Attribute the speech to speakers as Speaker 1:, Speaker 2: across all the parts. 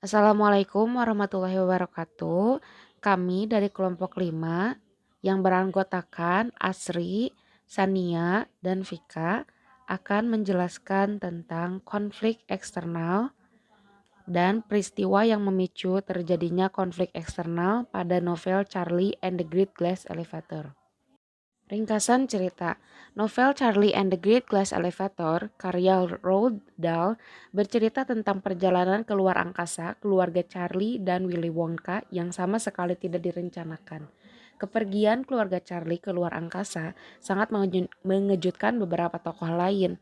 Speaker 1: Assalamualaikum warahmatullahi wabarakatuh. Kami dari kelompok 5 yang beranggotakan Asri, Sania, dan Vika akan menjelaskan tentang konflik eksternal dan peristiwa yang memicu terjadinya konflik eksternal pada novel Charlie and the Great Glass Elevator. Ringkasan cerita, novel Charlie and the Great Glass Elevator karya Roald Dahl bercerita tentang perjalanan keluar angkasa keluarga Charlie dan Willy Wonka yang sama sekali tidak direncanakan. Kepergian keluarga Charlie keluar angkasa sangat mengejutkan beberapa tokoh lain.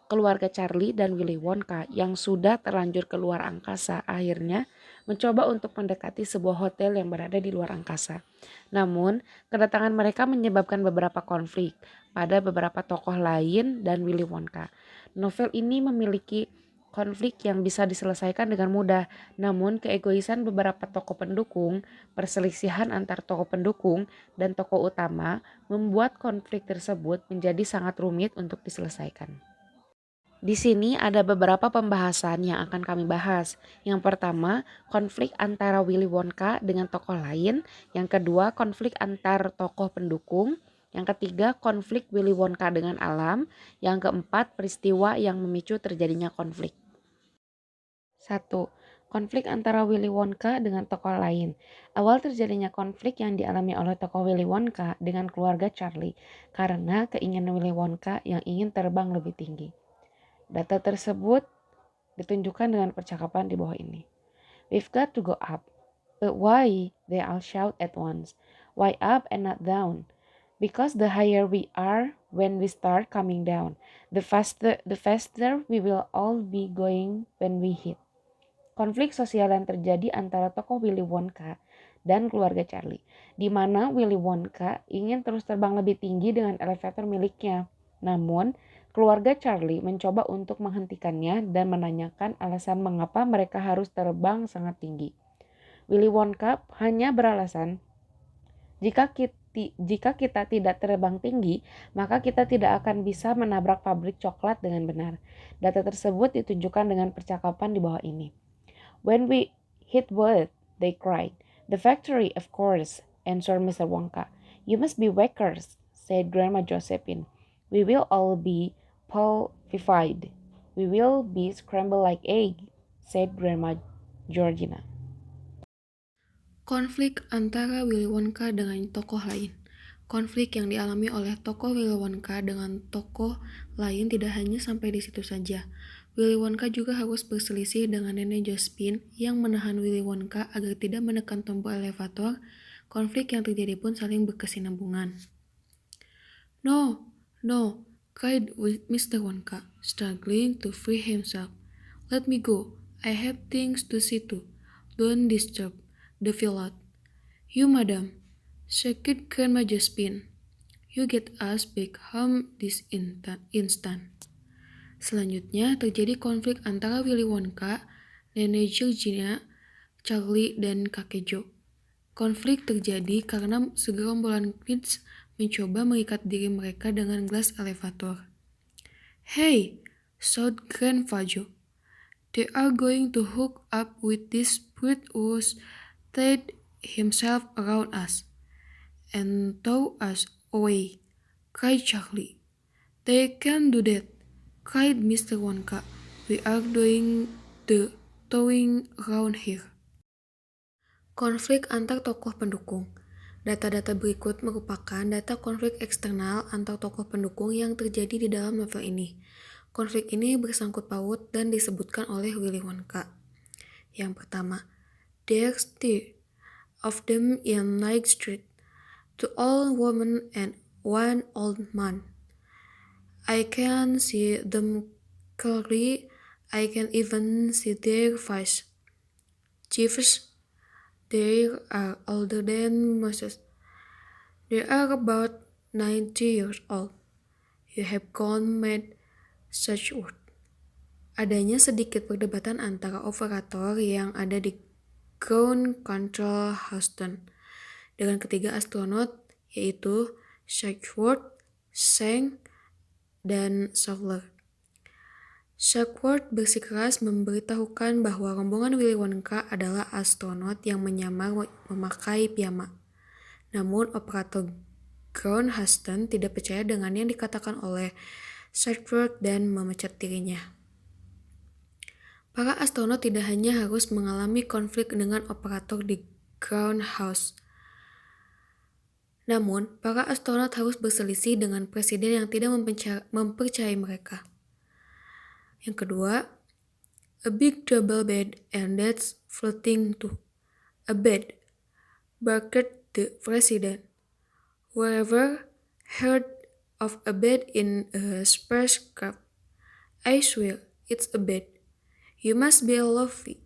Speaker 1: Keluarga Charlie dan Willy Wonka yang sudah terlanjur keluar angkasa akhirnya mencoba untuk mendekati sebuah hotel yang berada di luar angkasa. Namun, kedatangan mereka menyebabkan beberapa konflik pada beberapa tokoh lain dan Willy Wonka. Novel ini memiliki konflik yang bisa diselesaikan dengan mudah, namun keegoisan beberapa tokoh pendukung, perselisihan antar tokoh pendukung dan tokoh utama membuat konflik tersebut menjadi sangat rumit untuk diselesaikan. Di sini ada beberapa pembahasan yang akan kami bahas. Yang pertama, konflik antara Willy Wonka dengan tokoh lain. Yang kedua, konflik antar tokoh pendukung. Yang ketiga, konflik Willy Wonka dengan alam. Yang keempat, peristiwa yang memicu terjadinya konflik. 1. Konflik antara Willy Wonka dengan tokoh lain. Awal terjadinya konflik yang dialami oleh tokoh Willy Wonka dengan keluarga Charlie karena keinginan Willy Wonka yang ingin terbang lebih tinggi. Data tersebut ditunjukkan dengan percakapan di bawah ini. We've got to go up. But why? They all shout at once. Why up and not down? Because the higher we are when we start coming down, the faster we will all be going when we hit. Konflik sosial yang terjadi antara tokoh Willy Wonka dan keluarga Charlie, di mana Willy Wonka ingin terus terbang lebih tinggi dengan elevator miliknya. Namun, keluarga Charlie mencoba untuk menghentikannya dan menanyakan alasan mengapa mereka harus terbang sangat tinggi. Willy Wonka hanya beralasan, jika kita tidak terbang tinggi, maka kita tidak akan bisa menabrak pabrik coklat dengan benar. Data tersebut ditunjukkan dengan percakapan di bawah ini. When we hit what? They cried. The factory, of course, answered Mr. Wonka. You must be whackers, said Grandma Josephine. We will all be pulpified. We will be scrambled like egg, said Grandma Georgina.
Speaker 2: Konflik antara Willy Wonka dengan tokoh lain. Konflik yang dialami oleh tokoh Willy Wonka dengan tokoh lain tidak hanya sampai di situ saja. Willy Wonka juga harus berselisih dengan Nenek Josephine yang menahan Willy Wonka agar tidak menekan tombol elevator. Konflik yang terjadi pun saling berkesinambungan. No, no, cried Mr. Wonka, struggling to free himself. Let me go. I have things to see to. Don't disturb the pilot. You, madam, shrieked Grandma Josephine. You get us back home this instant. Selanjutnya terjadi konflik antara Willy Wonka, Nenek Georgina, Charlie, dan kakek Joe. Konflik terjadi karena segerombolan kids mencoba mengikat diri mereka dengan gelas elevator. Hey, shouted Grandpa Joe. They are going to hook up with this brute who's tied himself around us and tow us away, cried Charlie. They can't do that, cried Mr. Wonka. We are doing the towing around here. Konflik antar tokoh pendukung. Data-data berikut merupakan data konflik eksternal antar tokoh pendukung yang terjadi di dalam novel ini. Konflik ini bersangkut paut dan disebutkan oleh Willy Wonka. Yang pertama, there's three of them in Night Street, two old women and one old man. I can see them clearly. I can even see their face. Chiefs, they are older than Moses. They are about 90 years old. You have gone mad, such word. Adanya sedikit perdebatan antara operator yang ada di Ground Control Houston dengan ketiga astronot yaitu Shakesworth, Sheng, dan Sawler. Sharkworth bersikeras memberitahukan bahwa rombongan Willy Wonka adalah astronot yang menyamar memakai piyama. Namun operator Ground Huston tidak percaya dengan yang dikatakan oleh Sharkworth dan memecat dirinya. Para astronot tidak hanya harus mengalami konflik dengan operator di ground house, namun para astronot harus berselisih dengan presiden yang tidak mempercayai mereka. Yang kedua, a big double bed and that's floating too. A bed, barked the president. Whoever heard of a bed in a spacecraft? I swear, it's a bed. You must be lovely,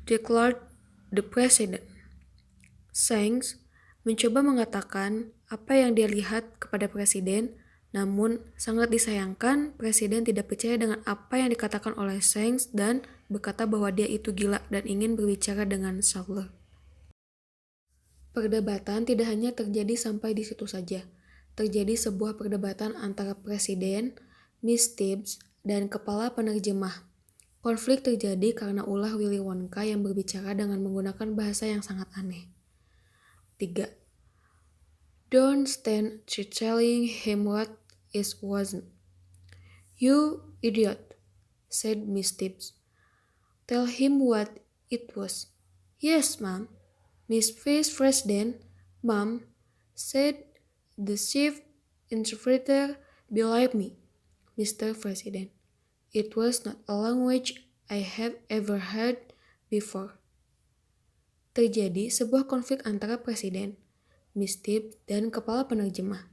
Speaker 2: declared the president. Sainz mencoba mengatakan apa yang dia lihat kepada presiden, namun sangat disayangkan presiden tidak percaya dengan apa yang dikatakan oleh Sainz dan berkata bahwa dia itu gila dan ingin berbicara dengan Saulor. Perdebatan tidak hanya terjadi sampai di situ saja. Terjadi sebuah perdebatan antara presiden, Miss Tibbs, dan kepala penerjemah. Konflik terjadi karena ulah Willy Wonka yang berbicara dengan menggunakan bahasa yang sangat aneh. 3. Don't stand telling him what it wasn't. You idiot, said Miss Tibbs. Tell him what it was. Yes, ma'am. Miss Vice President, ma'am, said the chief interpreter. Believe me, Mr. President, it was not a language I have ever heard before. Terjadi sebuah konflik antara presiden, Miss Tibbs, dan kepala penerjemah.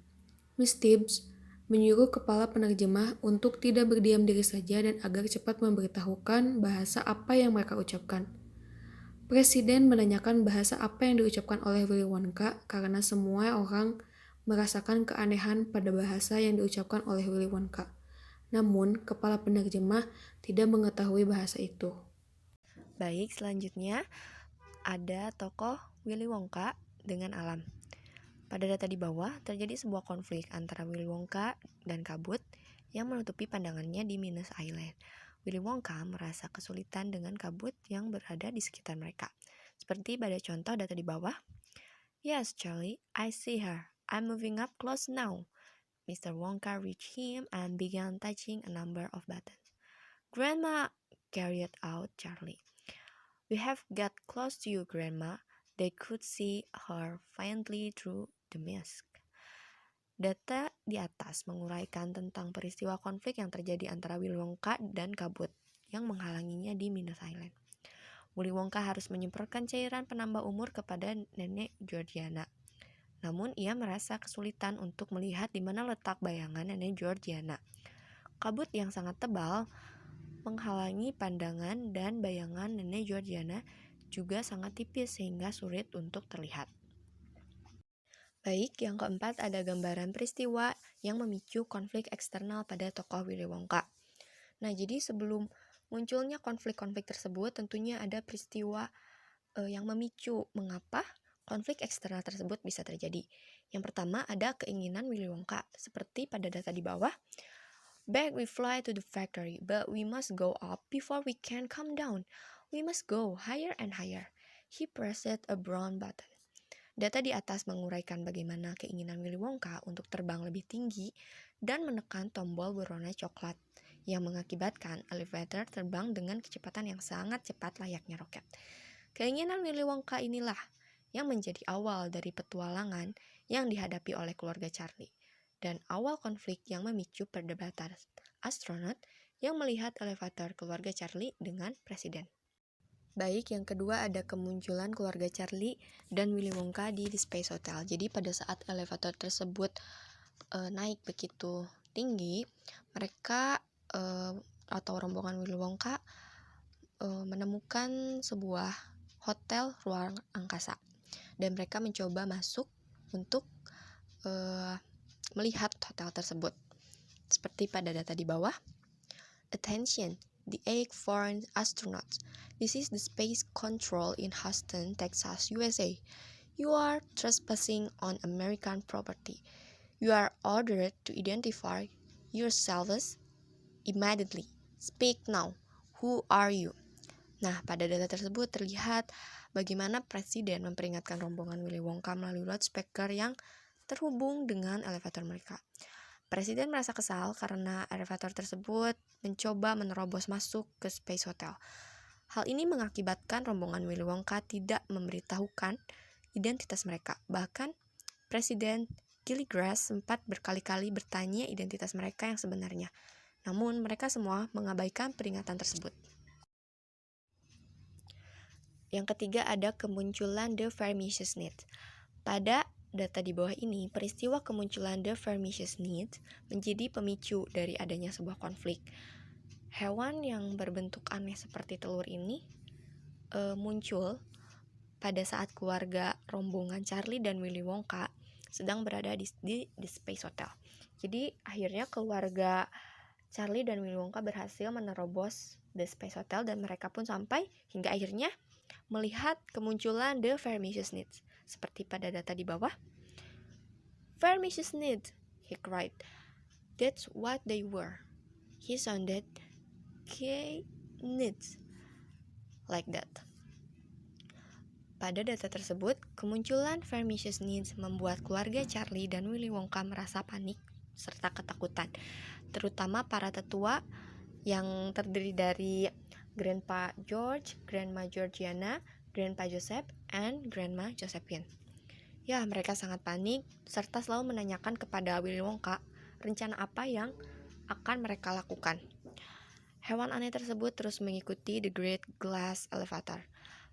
Speaker 2: Miss Tibbs menyuruh kepala penerjemah untuk tidak berdiam diri saja dan agar cepat memberitahukan bahasa apa yang mereka ucapkan. Presiden menanyakan bahasa apa yang diucapkan oleh Willy Wonka karena semua orang merasakan keanehan pada bahasa yang diucapkan oleh Willy Wonka. Namun, kepala penerjemah tidak mengetahui bahasa itu.
Speaker 3: Baik, selanjutnya ada tokoh Willy Wonka dengan alam. Pada data di bawah, terjadi sebuah konflik antara Willy Wonka dan kabut yang menutupi pandangannya di Minus Island. Willy Wonka merasa kesulitan dengan kabut yang berada di sekitar mereka. Seperti pada contoh data di bawah. Yes, Charlie, I see her. I'm moving up close now. Mr. Wonka reached him and began touching a number of buttons. Grandma, carried out Charlie. We have got close to you, Grandma. They could see her faintly through the mist. Data di atas menguraikan tentang peristiwa konflik yang terjadi antara Willy Wonka dan kabut yang menghalanginya di Minus Island. Willy Wonka harus menyemprotkan cairan penambah umur kepada nenek Georgiana. Namun ia merasa kesulitan untuk melihat di mana letak bayangan nenek Georgiana. Kabut yang sangat tebal menghalangi pandangan dan bayangan nenek Georgiana juga sangat tipis sehingga sulit untuk terlihat. Baik, yang keempat ada gambaran peristiwa yang memicu konflik eksternal pada tokoh Willy Wonka. Nah, jadi sebelum munculnya konflik-konflik tersebut, tentunya ada peristiwa yang memicu mengapa konflik eksternal tersebut bisa terjadi. Yang pertama ada keinginan Willy Wonka, seperti pada data di bawah. Back we fly to the factory, but we must go up before we can come down. We must go higher and higher. He pressed a brown button. Data di atas menguraikan bagaimana keinginan Willy Wonka untuk terbang lebih tinggi dan menekan tombol berwarna coklat yang mengakibatkan elevator terbang dengan kecepatan yang sangat cepat layaknya roket. Keinginan Willy Wonka inilah yang menjadi awal dari petualangan yang dihadapi oleh keluarga Charlie dan awal konflik yang memicu perdebatan astronot yang melihat elevator keluarga Charlie dengan presiden. Baik, yang kedua ada kemunculan keluarga Charlie dan Willy Wonka di The Space Hotel. Jadi pada saat elevator tersebut naik begitu tinggi, mereka atau rombongan Willy Wonka menemukan sebuah hotel ruang angkasa. Dan mereka mencoba masuk untuk melihat hotel tersebut. Seperti pada data di bawah. Attention, the 8 foreign astronauts. This is the space control in Houston, Texas, USA. You are trespassing on American property. You are ordered to identify yourselves immediately. Speak now. Who are you? Nah, pada data tersebut terlihat bagaimana presiden memperingatkan rombongan Willy Wonka melalui loudspeaker yang terhubung dengan elevator mereka. Presiden merasa kesal karena elevator tersebut mencoba menerobos masuk ke Space Hotel. Hal ini mengakibatkan rombongan Willy Wonka tidak memberitahukan identitas mereka. Bahkan, Presiden Gilligras sempat berkali-kali bertanya identitas mereka yang sebenarnya. Namun, mereka semua mengabaikan peringatan tersebut. Yang ketiga ada kemunculan The Vermicious Need. Pada data di bawah ini, peristiwa kemunculan The Vermicious Need menjadi pemicu dari adanya sebuah konflik. Hewan yang berbentuk aneh seperti telur ini muncul pada saat keluarga rombongan Charlie dan Willy Wonka sedang berada di Space Hotel. Jadi akhirnya keluarga Charlie dan Willy Wonka berhasil menerobos The Space Hotel dan mereka pun sampai hingga akhirnya melihat kemunculan The Vermicious Need. Seperti pada data di bawah. Vermicious Need, he cried. That's what they were. He sounded needs like that. Pada data tersebut, kemunculan Vermicious Needs membuat keluarga Charlie dan Willy Wonka merasa panik serta ketakutan, terutama para tetua yang terdiri dari Grandpa George, Grandma Georgiana, Grandpa Joseph, and Grandma Josephine. Ya, mereka sangat panik serta selalu menanyakan kepada Willy Wonka rencana apa yang akan mereka lakukan. Hewan aneh tersebut terus mengikuti The Great Glass Elevator.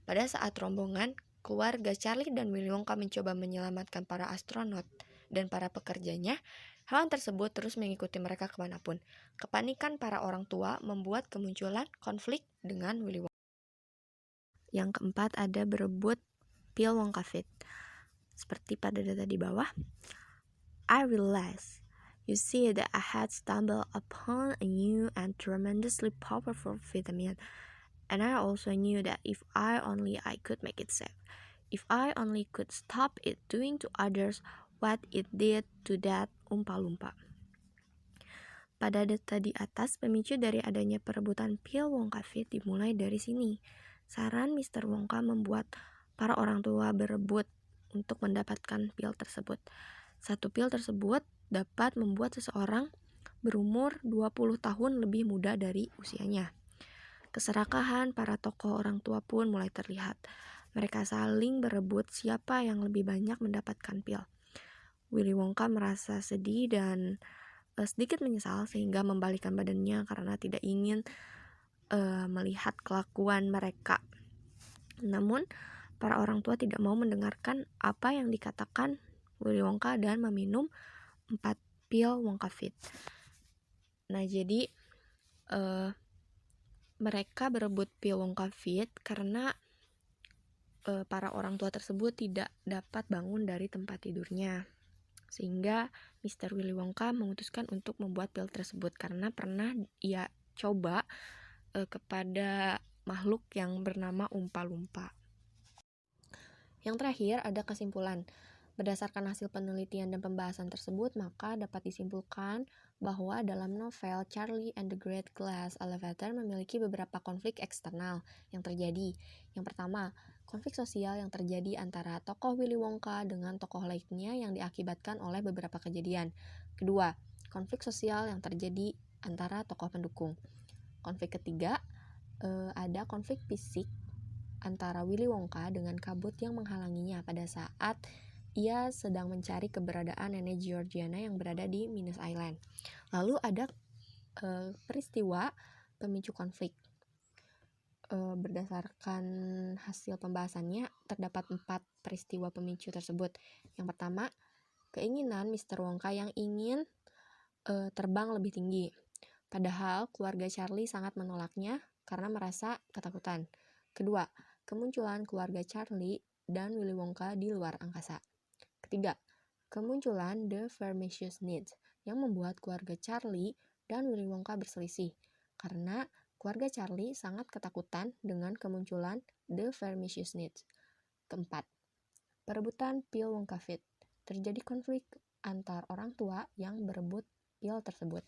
Speaker 3: Pada saat rombongan, keluarga Charlie dan Willy Wonka mencoba menyelamatkan para astronot dan para pekerjanya, hewan tersebut terus mengikuti mereka kemanapun. Kepanikan para orang tua membuat kemunculan konflik dengan Willy Wonka. Yang keempat ada berebut pil Wonka Fit. Seperti pada data di bawah, I realized, you see, that I had stumbled upon a new and tremendously powerful vitamin, and I also knew that if I could make it safe, if I only could stop it doing to others what it did to that Oompa-Loompa. Pada data di atas, pemicu dari adanya perebutan pil Wonka Fit dimulai dari sini. Saran Mr. Wonka membuat para orang tua berebut untuk mendapatkan pil tersebut. Satu pil tersebut dapat membuat seseorang berumur 20 tahun lebih muda dari usianya. Keserakahan para tokoh orang tua pun mulai terlihat. Mereka saling berebut siapa yang lebih banyak mendapatkan pil. Willy Wonka merasa sedih dan sedikit menyesal sehingga membalikkan badannya karena tidak ingin melihat kelakuan mereka. Namun, para orang tua tidak mau mendengarkan apa yang dikatakan Willy Wonka dan meminum 4 pil Wonka Fit. Nah, jadi mereka berebut pil Wonka Fit karena para orang tua tersebut tidak dapat bangun dari tempat tidurnya. Sehingga Mr. Willy Wonka memutuskan untuk membuat pil tersebut karena pernah ia coba kepada makhluk yang bernama Oompa-Loompa. Yang terakhir ada kesimpulan. Berdasarkan hasil penelitian dan pembahasan tersebut, maka dapat disimpulkan bahwa dalam novel Charlie and the Great Glass Elevator memiliki beberapa konflik eksternal yang terjadi. Yang pertama, konflik sosial yang terjadi antara tokoh Willy Wonka dengan tokoh lainnya yang diakibatkan oleh beberapa kejadian. Kedua, konflik sosial yang terjadi antara tokoh pendukung. Konflik ketiga, ada konflik fisik antara Willy Wonka dengan kabut yang menghalanginya pada saat ia sedang mencari keberadaan nenek Georgiana yang berada di Minus Island. Lalu ada peristiwa pemicu konflik. Berdasarkan hasil pembahasannya, terdapat 4 peristiwa pemicu tersebut. Yang pertama, keinginan Mr. Wonka yang ingin terbang lebih tinggi. Padahal keluarga Charlie sangat menolaknya karena merasa ketakutan. Kedua, kemunculan keluarga Charlie dan Willy Wonka di luar angkasa. Ketiga, kemunculan The Vermicious Need yang membuat keluarga Charlie dan Willy Wonka berselisih karena keluarga Charlie sangat ketakutan dengan kemunculan The Vermicious Need. Keempat, perebutan pil Wonka Fit. Terjadi konflik antar orang tua yang berebut pil tersebut.